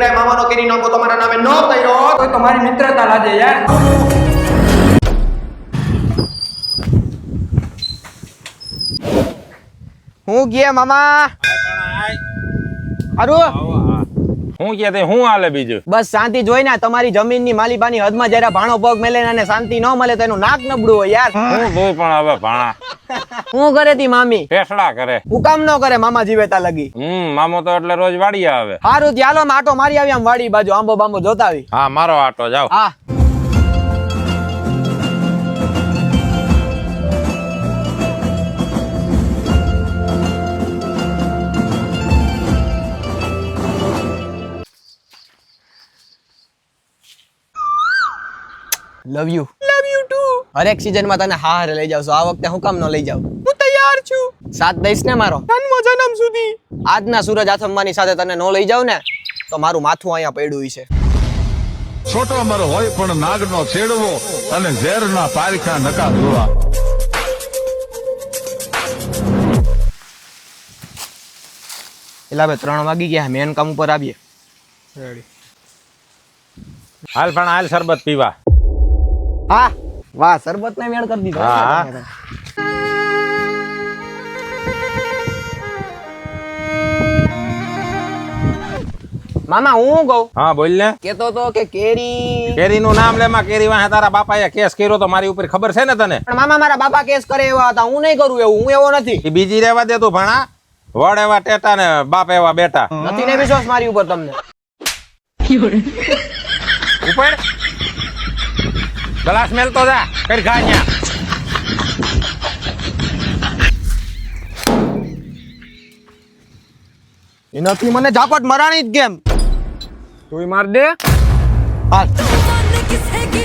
દીકરાએ મામાનો કેરી નાખો તમારા નામે ન કર્યો તો તમારી મિત્રતા લાજે યાર. હું ગયા મામા અરુ હું કે તે હું હાલે બીજું બસ શાંતિ જોઈને તમારી જમીનની માલિબાની હદમાં જરા ભાણો પગ મેલે અને શાંતિ ન મળે તો એનું નાક નબળું હોય યાર. હું જોઈ પણ હવે ભાણા હું કરે તી મામી ફેસડા કરે હું કામ ન કરે મામા જીવેતા લગી. મામો તો એટલે રોજ વાડી આવે. હારું ચાલો આટો મારી આવી આમ વાડી બાજુ આંબો બાંબો જોતા આવી. હા મારો આટો જાવ. હા લવ યુ ટુ. હરેક સીઝન માં તને હારે લઈ જાવ છું. આ વખતે હું કામ ન લઈ જાવ? હું તૈયાર છું. સાથ દઈશ ને મારો જન્મ જન્મ સુધી. આજના સૂરજ આથમવાની સાથે તને ન લઈ જાવ ને તો મારું માથું અહીંયા પડ્યું છે. છોટો મર હોય પણ નાગનો છેડવો અને ઝેરના પારખા નકા જોવા. એટલે હવે 3 વાગી ગયા. મેન કામ ઉપર આવીએ. હાલ પણ હાલ શરબત પીવા. હા વાહ સરબત ને મેળ કરી દીધો. હા. મામા હું કહું હા બોલ ને. કેતો તો કે કેરી કેરી નું નામ લેમાં કેરી વાહે તારા બાપાએ કેસ કર્યો તો મારી ઉપર ખબર છે ને તને. પણ મામા મારા બાપા કેસ કરે એવા હતા. હું નહીં કરું એવું. હું એવો નથી. એ બીજી રહેવા દે તું ભણા. વડ એવા ટેટા ને બાપ એવા બેટા. નથી ને વિશ્વાસ મારી ઉપર તમને. ઉપર ગ્લાસ મેલતો જા કઈ ખાન્યા. એનાથી મને ઝાપટ મરાણી જ કેમ? તું માર દે. હાલ किसे की